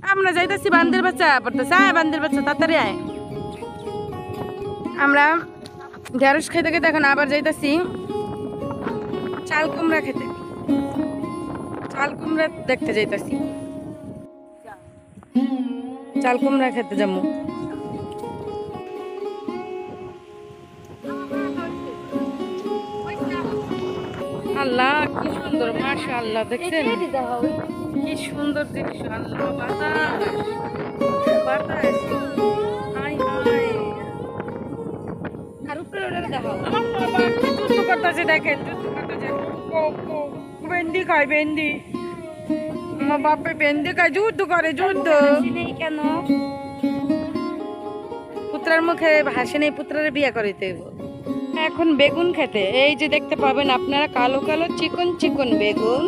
আমরা যাইতেছি বান্দির বাচ্চা পড়তেছে, আয় বান্দির বাচ্চা তাড়াতাড়ি আয়। আমরা ঢেঁড়স খেতে খেতে এখন আবার যাইতেছি চাল কুমড়া খেতে, চাল কুমড়া দেখতে যাইতেছি, চাল কুমড়া খেতে যাবো। আল্লাহ কি সুন্দর, মাশাআল্লাহ দেখছেন কি সুন্দর দৃশ্য। আল্লাহ বাতাস বাতাস, হাই হাই। আর উপরে ওটা দেখো, আমার বাবা কি যুদ্ধ করতেছে, দেখেন যুদ্ধ করতেছে। ভেন্ডি খায়, ভেন্ডি, আমার বাপে ভেন্ডি খায়, যুদ্ধ করে, যুদ্ধ। কেন পুত্রের মুখে হাসি নেই, পুত্রের বিয়ে করিতে এখন বেগুন খেতে। এই যে দেখতে পাবেন আপনারা কালো কালো চিকন চিকন বেগুন,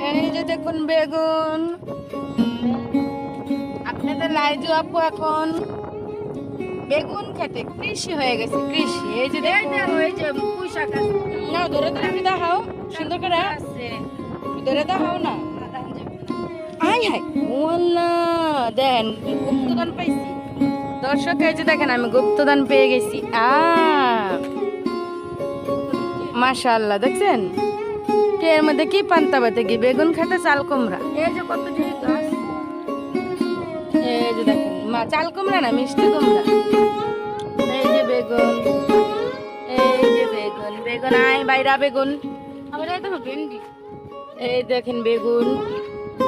এই যে দেখুন বেগুন। আপনাদের লাইজু আপু এখন বেগুন খেতে কৃষি হয়ে গেছে, কৃষি। এই যে না ধরে ধরে দেখাও সুন্দর করে, ধরে দেখাও না। আই হাই ওয়াল্লাহ, দেন গুপ্তদান পাইছি দর্শক। এই যে দেখেন আমি গুপ্তদান পেয়ে গেছি। মাশাআল্লাহ দেখছেন কে এর মধ্যে কি পান্তা বাতে কি বেগুন খেতে চাল কুমড়া। এই যে কত গাছ, এই যে দেখেন মা চাল কুমড়া না মিষ্টি কুমড়া। এই যে বেগুন, এই যে বেগুন, বেগুন আয় বাইরা বেগুন। ভেন্ডি, এই দেখেন বেগুন।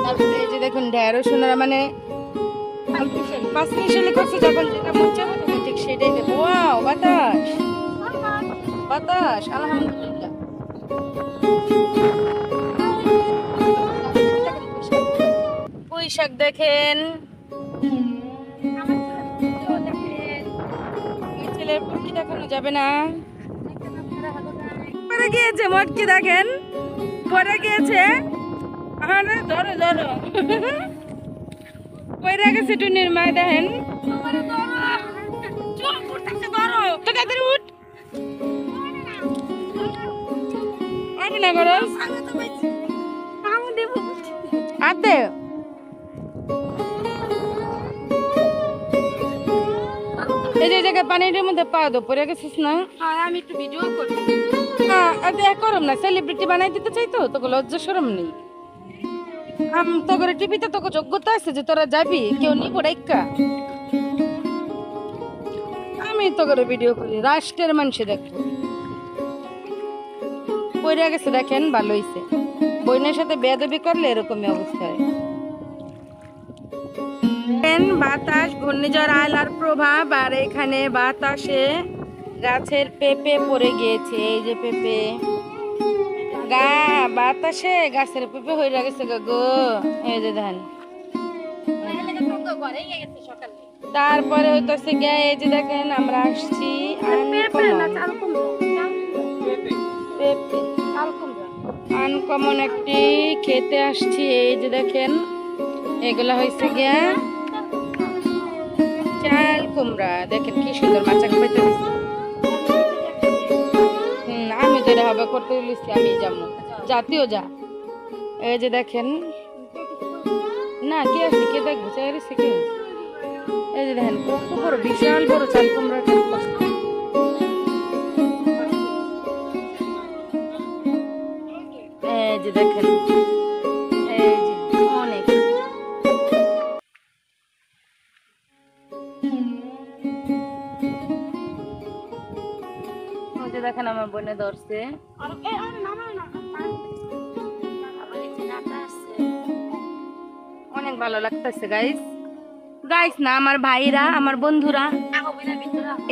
তারপরে এই যে দেখুন ঢেঁড়স, ওনারা মানে পাঁচ মিশালি করছে, যখন যেটা মন চাবে তখন ঠিক সেটাই দেবো। ওয়াও বাতাস বাতাস, আলহামদুলিল্লাহ। পুঁই শাক দেখেন, ছেলের পুটকি দেখানো যাবে না, পরে গিয়েছে মটকি দেখেন, পরে গিয়েছে। আরে ধরো ধরো, পরে গেছে টুনির মা দেখেন। না করো আদে এই যে জায়গায় পানির মধ্যে পা দো পরে গেছিস না। আমি একটু ভিডিও করি, করম না, সেলিব্রিটি বানাই দিতে চাই তো, তোকে লজ্জা শরম নেই। তোকে টিভিতে তোকে যোগ্যতা আছে যে তোরা যাবি, কেউ নিব ডাইকা। আমি তোকে ভিডিও করি, রাষ্ট্রের মানুষে দেখবো। পড়ে গেছে দেখেন, ভালো হয়েছে। বইনের সাথে বেয়াদবি করলে এরকমই অবস্থা হয়। বাতাস, ঘূর্ণিঝড় আয়লার প্রভাব, আর এখানে বাতাসে গাছের পেঁপে পড়ে গিয়েছে। এই যে পেঁপে, বাতাসে গাছের পেঁপে হয়ে গেছে গো। এই যে ধান, তারপরে হইতেছে গিয়ে এই যে দেখেন আমরা আসছি আনকমন একটি খেতে আসছি। এই যে দেখেন এগুলা হয়েছে গিয়া চাল কুমড়া, দেখেন কি সুন্দর মাচা খাইতে দিচ্ছি। আমি তো এটা হবে করতে দিচ্ছি, আমি যাবো জাতীয় যা। এই যে দেখেন না কি আছে, কে দেখবো চাইছে কে। এই যে দেখেন কত বড়, বিশাল বড় চাল কুমড়া। এই যে দেখেন, এই যে অনেক। দেখেন আমার বোনে ধরছে, অনেক ভালো লাগতেছে গাইস। গাইস না আমার ভাইরা, আমার বন্ধুরা,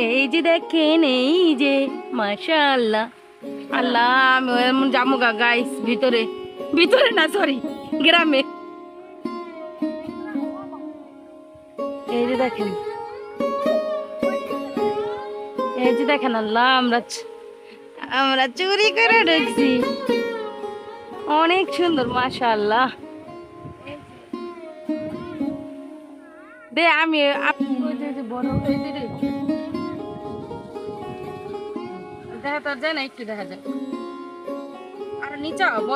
এই যে দেখেন, এই যে মাশাআল্লাহ। আল্লাহ আমি যাবো গা গাইস ভিতরে, ভিতরে না সরি গ্রামে। এই যে দেখেন, এই যে দেখেন আল্লাহ আমরা চুরি করে ঢুকছি, অনেক সুন্দর মাশাআল্লাহ। দে আমি বড় দেখা তো যায় না, একটু দেখা যায় আর নিচে হব।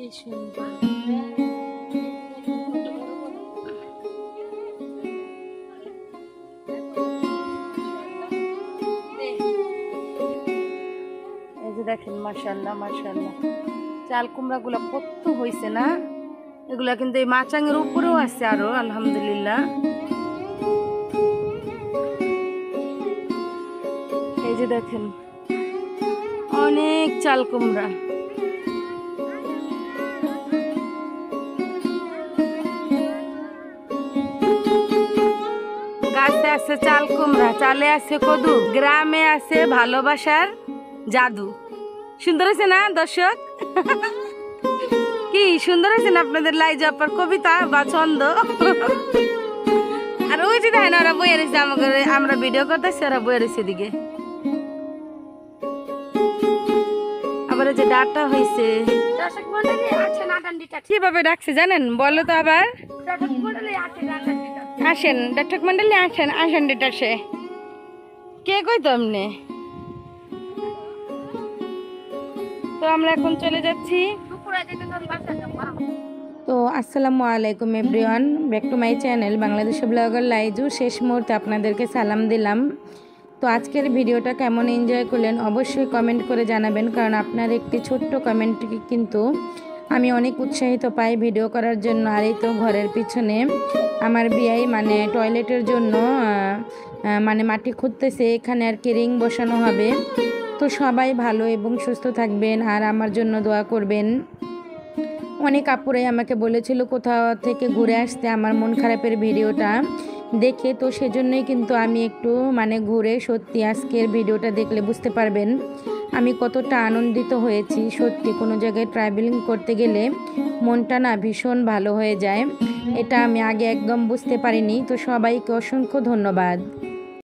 কি সুন্দর। এই যে দেখেন মাশাআল্লাহ মাশাআল্লাহ, চাল কুমড়া গুলা কত হয়েছে না। এগুলা কিন্তু এই মাচাঙের উপরেও আছে আরো, আলহামদুলিল্লাহ। এই যে দেখেন অনেক চাল কুমড়া। গাছে আছে চাল কুমড়া, চালে আছে কদু, গ্রামে আছে ভালোবাসার জাদু। সুন্দর হয়েছে না দর্শক? কি সুন্দর হয়েছে না আপনাদের লাইজু আপার কবিতা বা ছন্দ? আর ওই যে দেখেন ওরা বইয়ে রয়েছে, আমাকে আমরা ভিডিও করতেছি, ওরা বইয়ে রয়েছে দিকে। আবার যে ডাটা হয়েছে কিভাবে ডাকছে জানেন? বলো তো আবার। আসেন দর্শক মন্ডলী, আসেন আসেন ডিটাসে। কে কই তো এমনি? তো আমরা এখন চলে যাচ্ছি। তো আসসালামু আলাইকুম everyone, back to my channel Bangladesh blogger Laiju. শেষ মুহূর্তে আপনাদেরকে সালাম দিলাম। তো আজকের ভিডিওটা কেমন এনজয় করলেন অবশ্যই কমেন্ট করে জানাবেন, কারণ আপনার একটি ছোট্ট কমেন্ট কিন্তু আমি অনেক উৎসাহিত পাই ভিডিও করার জন্য। আর এই তো ঘরের পিছনে আমার বিয়াই মানে টয়লেটের জন্য মানে মাটি খুঁড়তেছে, এখানে আর কি রিং বসানো হবে। তো সবাই ভালো এবং সুস্থ থাকবেন আর আমার জন্য দোয়া করবেন। অনেক আপুরাই আমাকে বলেছিল কোথাও থেকে ঘুরে আসতে আমার মন খারাপের ভিডিওটা দেখে, তো সেজন্যই কিন্তু আমি একটু মানে ঘুরে সত্যি আজকের ভিডিওটা দেখলে বুঝতে পারবেন আমি কতটা আনন্দিত হয়েছি। সত্যি কোনো জায়গায় ট্রাভেলিং করতে গেলে মনটা না ভীষণ ভালো হয়ে যায়, এটা আমি আগে একদম বুঝতে পারিনি। তো সবাইকে অসংখ্য ধন্যবাদ।